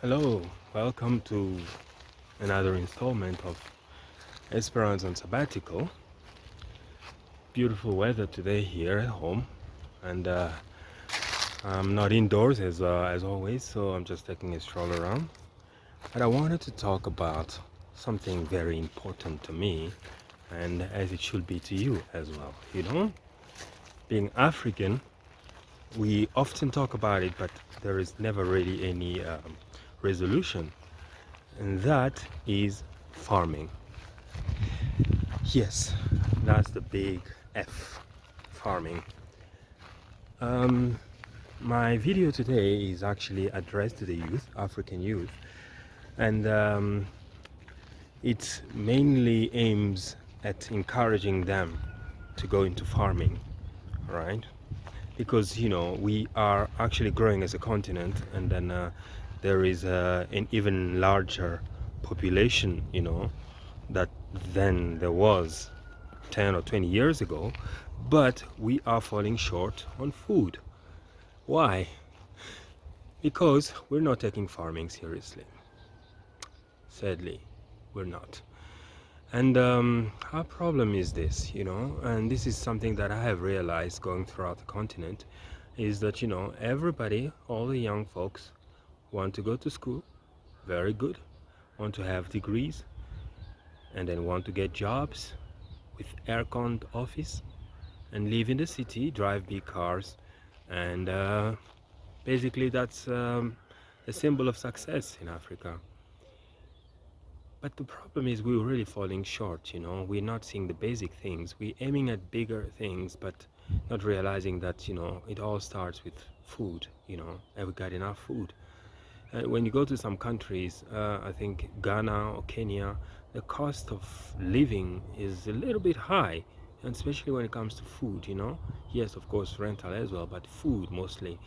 Hello, welcome to another installment of Esperance on Sabbatical. Beautiful weather today here at home, and I'm not indoors as always, so I'm just taking a stroll around. But I wanted to talk about something very important to me, and as it should be to you as well. Being African, we often talk about it, but there is never really any resolution, and that is farming. Yes, that's the big F, farming. Um, my video today is actually addressed to the youth, African youth, and it mainly aims at encouraging them to go into farming, right? Because we are actually growing as a continent, and then there is an even larger population, that than there was 10 or 20 years ago, but we are falling short on food. Why? Because we're not taking farming seriously. Sadly, we're not. And our problem is this, and this is something that I have realized going throughout the continent, is that, everybody, all the young folks, want to go to school, very good, want to have degrees, and then want to get jobs with air-conned office, and live in the city, drive big cars, and basically that's a symbol of success in Africa. But the problem is we're really falling short, we're not seeing the basic things. We're aiming at bigger things, but not realizing that, it all starts with food, and we got enough food. When you go to some countries, I think Ghana or Kenya, the cost of living is a little bit high, and especially when it comes to food, Yes, of course, rental as well, but food mostly.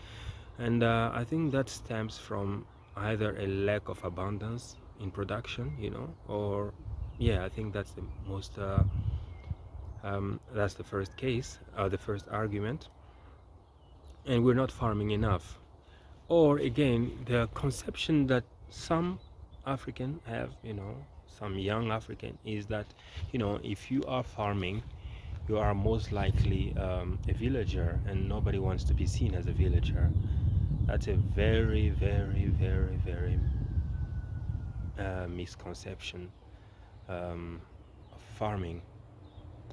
And I think that stems from either a lack of abundance in production, or yeah, I think that's the most, that's the first case, the first argument, and we're not farming enough. Or again, the conception that some African have, some young African, is that, if you are farming, you are most likely a villager, and nobody wants to be seen as a villager. That's a very, very, very, very misconception of farming.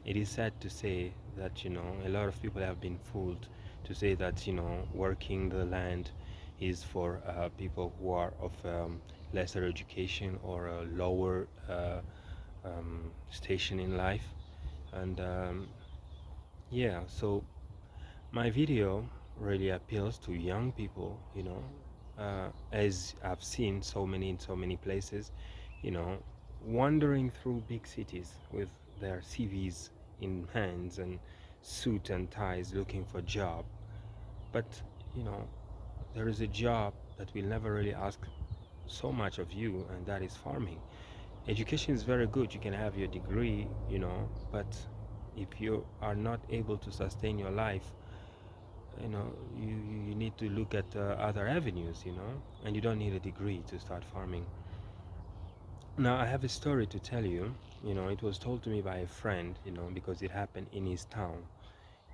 It is sad to say that, a lot of people have been fooled to say that, working the land is for people who are of lesser education or a lower station in life. And yeah, so my video really appeals to young people, as I've seen in so many places, wandering through big cities with their CVs in hands and suit and ties looking for a job. But, there is a job that will never really ask so much of you, and that is farming. Education is very good, you can have your degree, but if you are not able to sustain your life, you need to look at other avenues, and you don't need a degree to start farming. Now, I have a story to tell you. It was told to me by a friend, because it happened in his town.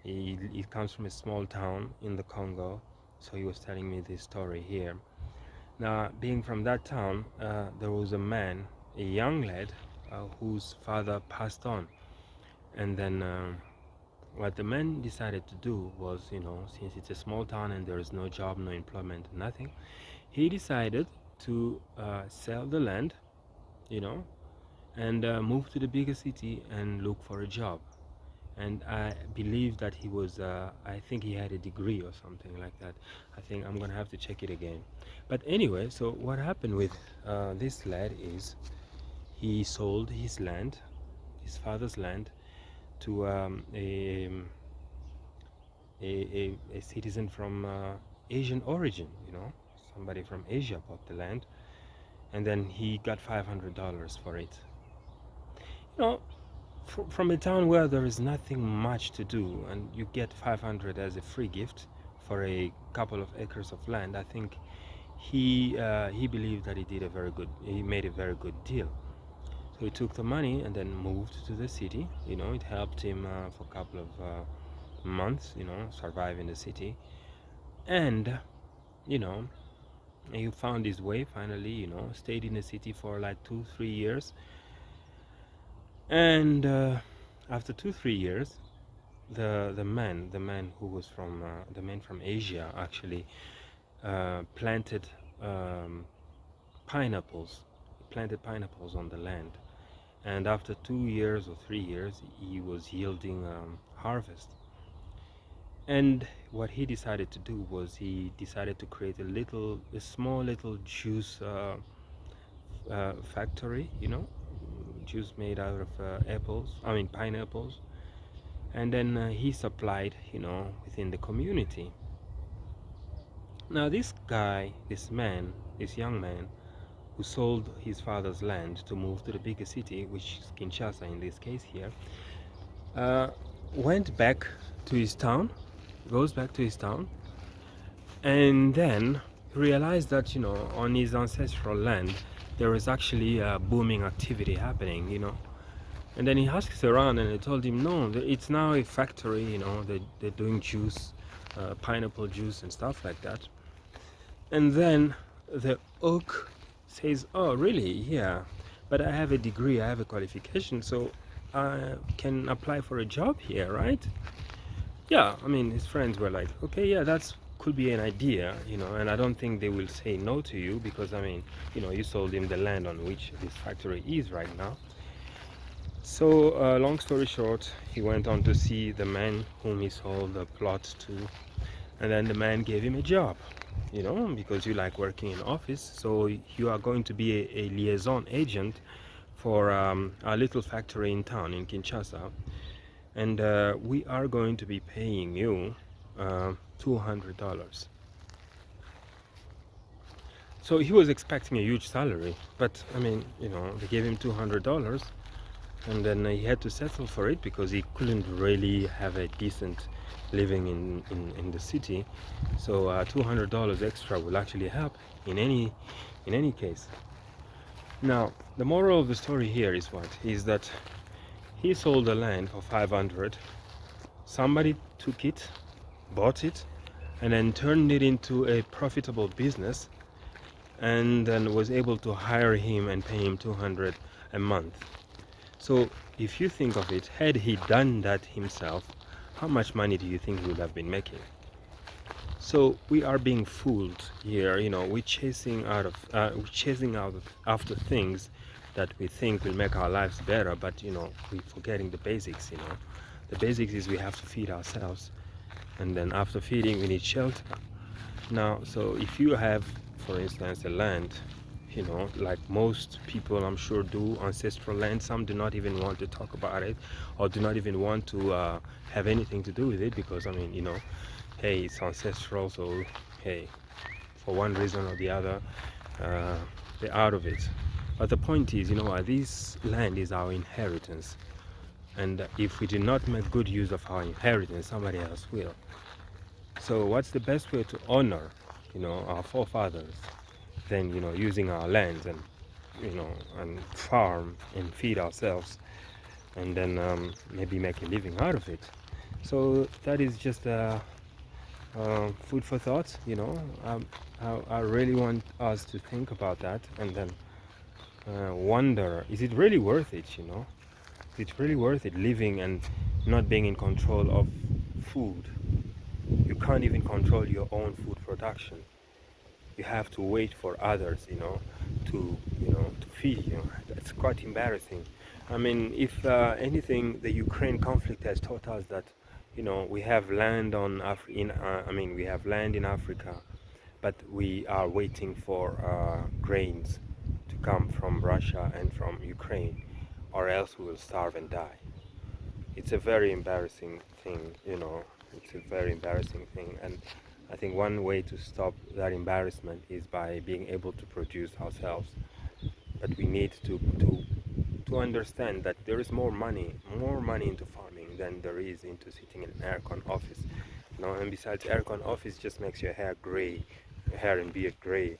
He comes from a small town in the Congo, so he was telling me this story here. Now, being from that town, there was a young lad, whose father passed on. And then what the man decided to do was, since it's a small town and there is no job, no employment, nothing, he decided to sell the land, and move to the bigger city and look for a job. And I believe that he was, I think he had a degree or something like that. I think I'm gonna have to check it again. But anyway, so what happened with this lad is he sold his land, his father's land, to a citizen from Asian origin, somebody from Asia bought the land, and then he got $500 for it. From a town where there is nothing much to do, and you get 500 as a free gift for a couple of acres of land, I think he believed that he made a very good deal. So he took the money and then moved to the city. It helped him for a couple of months, survive in the city. And, you know, he found his way finally, stayed in the city for like 2, 3 years. And after 2, 3 years, the man who was from the man from Asia actually planted um, pineapples, planted pineapples on the land. And after 2 years or 3 years, he was yielding harvest. And what he decided to do was he decided to create a small little juice factory, juice made out of pineapples. And then he supplied, within the community. Now this young man, who sold his father's land to move to the bigger city, which is Kinshasa in this case here, uh, went back to his town, goes back to his town, and then realized that, on his ancestral land, there is actually a booming activity happening, And then he asked around and they told him, no, it's now a factory, they're doing juice, pineapple juice and stuff like that. And then the oak says, oh, really? Yeah, but I have a degree, I have a qualification, so I can apply for a job here, right? Yeah, his friends were like, okay, yeah, that's could be an idea, and I don't think they will say no to you because, you sold him the land on which this factory is right now. So, long story short, he went on to see the man whom he sold the plot to, and then the man gave him a job, because you like working in office, so you are going to be a liaison agent for a little factory in town in Kinshasa, and we are going to be paying you $200. So he was expecting a huge salary, but they gave him $200, and then he had to settle for it because he couldn't really have a decent living in the city. So $200 extra will actually help in any case. Now, the moral of the story here is that he sold the land for 500. Somebody took it, bought it, and then turned it into a profitable business, and then was able to hire him and pay him 200 a month. So if you think of it, had he done that himself, how much money do you think he would have been making? So we are being fooled here, we're chasing out after things that we think will make our lives better, but we're forgetting the basics. The basics is we have to feed ourselves, and then after feeding we need shelter. Now, so if you have, for instance, a land, like most people I'm sure do, ancestral land, some do not even want to talk about it or do not even want to have anything to do with it because hey, it's ancestral, so hey, for one reason or the other, they're out of it. But the point is, this land is our inheritance, and if we do not make good use of our inheritance, somebody else will. So what's the best way to honor, our forefathers than, using our lands and, and farm and feed ourselves and then maybe make a living out of it? So that is just food for thought, I really want us to think about that and then wonder, is it really worth it, Is it really worth it living and not being in control of food? You can't even control your own food production. You have to wait for others, to feed you. That's quite embarrassing. If anything, the Ukraine conflict has taught us that, we have land we have land in Africa, but we are waiting for grains to come from Russia and from Ukraine, or else we will starve and die. It's a very embarrassing thing, It's a very embarrassing thing, and I think one way to stop that embarrassment is by being able to produce ourselves. But we need to understand that there is more money into farming than there is into sitting in an aircon office. And besides, aircon office just makes your hair gray your hair and beard gray,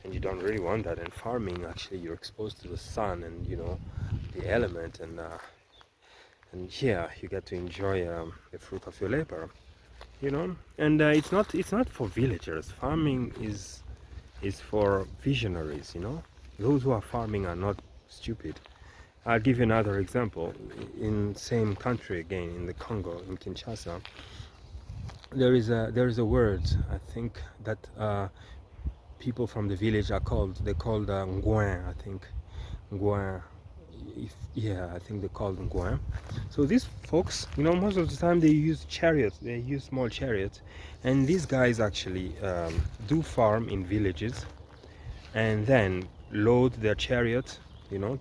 and you don't really want that. And farming, actually, you're exposed to the sun and the element, and yeah, you get to enjoy the fruit of your labor. And it's not for villagers. Farming is for visionaries. Those who are farming are not stupid. I'll give you another example. In same country again, in the Congo, in Kinshasa, there is a word, I think, that people from the village they're called ngouin, I think. Ngouin. Yeah, I think they call them ngouin. So these folks, most of the time they use chariots. They use small chariots, and these guys actually do farm in villages, and then load their chariot,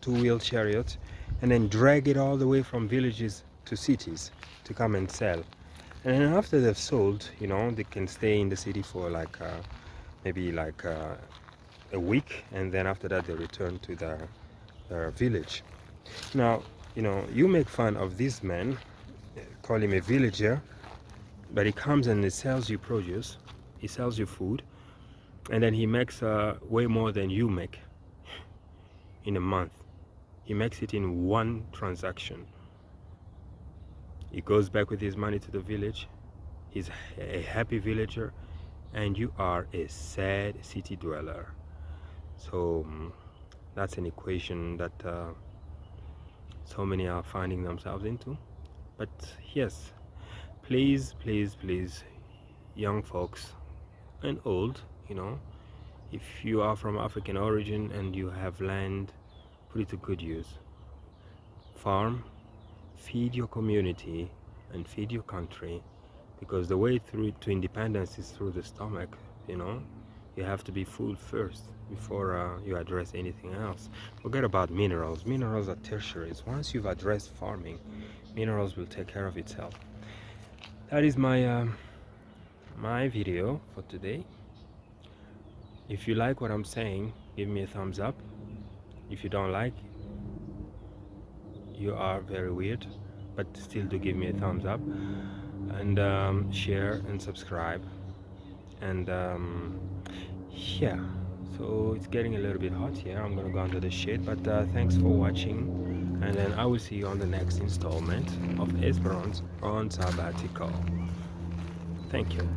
two-wheel chariot, and then drag it all the way from villages to cities to come and sell. And then after they've sold, they can stay in the city for maybe a week, and then after that they return to their village. Now, you make fun of this man, call him a villager, but he comes and he sells you produce, he sells you food, and then he makes way more than you make in a month. He makes it in one transaction. He goes back with his money to the village. He's a happy villager, and you are a sad city dweller. So that's an equation that so many are finding themselves into. But yes, please, please, please, young folks and old, if you are from African origin and you have land, put it to good use. Farm, feed your community and feed your country, because the way through to independence is through the stomach. You have to be full first before you address anything else. Forget about minerals. Minerals are tertiaries. Once you've addressed farming, minerals will take care of itself. That is my my video for today. If you like what I'm saying, give me a thumbs up. If you don't like, you are very weird, but still do give me a thumbs up, and share and subscribe. And yeah, so it's getting a little bit hot here. I'm gonna go under the shade, but thanks for watching, and then I will see you on the next installment of Esperance on Sabbatical. Thank you.